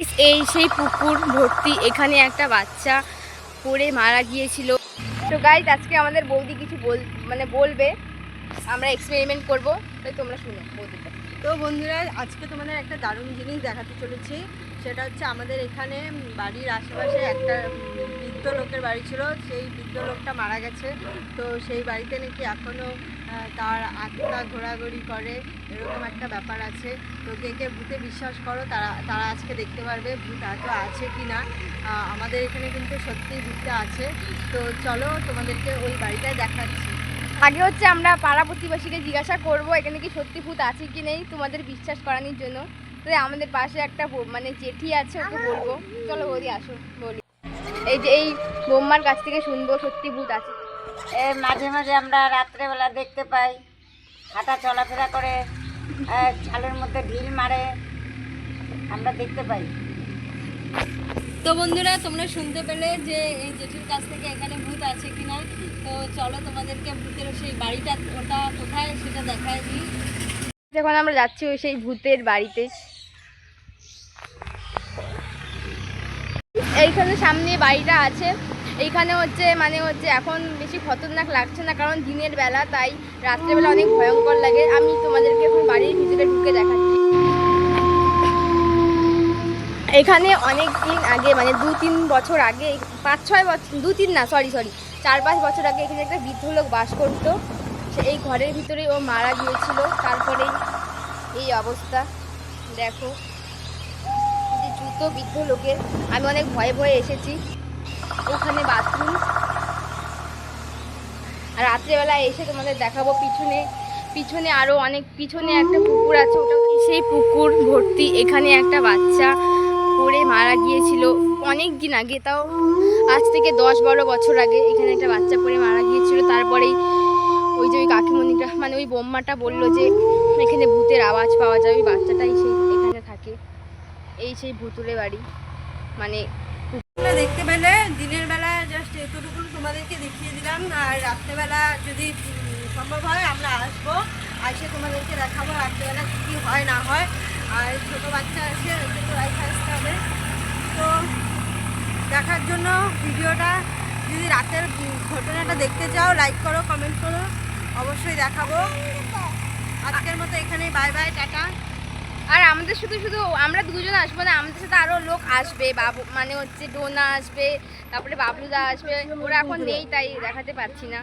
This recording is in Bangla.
এই সেই পুকুর ভর্তি, এখানে একটা বাচ্চা পড়ে মারা গিয়েছিল। তো গাইজ আজকে আমাদের বৌদি কিছু বলবে, আমরা এক্সপেরিমেন্ট করব, তাই তোমরা শুনো বৌদিটা। তো বন্ধুরা, আজকে তোমাদের একটা দারুণ জিনিস দেখাতে চলেছি। সেটা হচ্ছে আমাদের এখানে বাড়ির আশেপাশে একটা বৃদ্ধ লোকের বাড়ি ছিল। সেই বৃদ্ধ লোকটা মারা গেছে। তো সেই বাড়িতে নাকি এখনও তার আত্মা ঘোরাঘুরি করে, এরকম একটা ব্যাপার আছে। তো কে কে ভূতে বিশ্বাস করো তারা আজকে দেখতে পারবে ভূত এত আছে কি না। আমাদের এখানে কিন্তু সত্যিই ভূতটা আছে। তো চলো তোমাদেরকে ওই বাড়িটায় দেখাচ্ছি। আগে হচ্ছে আমরা পাড়া প্রতিবেশীকে জিজ্ঞাসা করব এখানে কি সত্যি ভূত আছে কি নেই, তোমাদের বিশ্বাস করানোর জন্য। তো আমাদের পাশে একটা জেঠি আছে, ওকে বলবো। চলো বৌদি আসো বলি। এই যে এই বোম্মার কাছ থেকে শুনবো সত্যি ভূত আছে। মাঝে মাঝে আমরা রাত্রেবেলা দেখতে পাই, হাঁটা চলাফেরা করে, ছালের মধ্যে ঢিল মারে, আমরা দেখতে পাই। তো বন্ধুরা, তোমরা শুনতে পেলে যে এই জেঠির কাছ থেকে এখানে ভূত আছে কিনা। তো চলো তোমাদেরকে ভূতের সেই বাড়িটা ওটা কোথায় সেটা দেখায় দিই। যখন আমরা যাচ্ছি ওই সেই ভূতের বাড়িতে, এইখানে সামনে বাড়িটা আছে। এইখানে হচ্ছে এখন বেশি খতরনাক লাগছে না, কারণ দিনের বেলা, তাই রাত্রেবেলা অনেক ভয়ঙ্কর লাগে। আমি তোমাদেরকে এখন বাড়ির ভিতরে ঢুকে দেখাচ্ছি। এখানে অনেক দিন আগে, 2-3 বছর আগে, 5-6 বছর, 2-3 না, সরি 4-5 বছর আগে এখানে একটা বৃদ্ধ লোক বাস করতো। এই ঘরের ভিতরে ও মারা গিয়েছিল। তারপরেই এই অবস্থা দেখো, যে জুতো বৃদ্ধ লোকের। আমি অনেক ভয়ে ভয়ে এসেছি। ওখানে বাথরুম, আর রাত্রেবেলা এসে তোমাদের দেখাবো। পিছনে আরও অনেক পিছনে একটা পুকুর আছে, ওটা সেই পুকুর ভর্তি। এখানে একটা বাচ্চা পড়ে মারা গিয়েছিল অনেক দিন আগে, তাও আজ থেকে 10-12 বছর আগে এখানে একটা বাচ্চা পড়ে মারা গিয়েছিল। তারপরেই ওই যে ওই কাকিমণিটা, ওই বোম্মাটা বললো যে এখানে ভূতের আওয়াজ পাওয়া যায়, ওই বাচ্চাটাই এখানে থাকে। এই সেই ভুতুরে বাড়ি। দেখতে পেলে দিনের বেলা জাস্ট এতটুকু তোমাদেরকে দেখিয়ে দিলাম, আর রাত্রেবেলা যদি সম্ভব হয় আমরা আসবো, এসে তোমাদেরকে দেখাবো রাত্রেবেলা কী হয় না হয়। আর ছোটো বাচ্চা আছে, ওকে তো রাইখে আসতে হবে। তো দেখার জন্য ভিডিওটা, যদি রাতের ঘটনাটা দেখতে চাও লাইক করো, কমেন্ট করো, অবশ্যই দেখাবো। আজকের মতো এখানেই বাই বাই, টাটা। আর আমাদের শুধু আমরা দুজন আসবো না, আমাদের সাথে আরও লোক আসবে। বাবু ডোনা আসবে, তারপরে বাবলুদা আসবে। ওরা এখন নেই তাই দেখাতে পারছি না।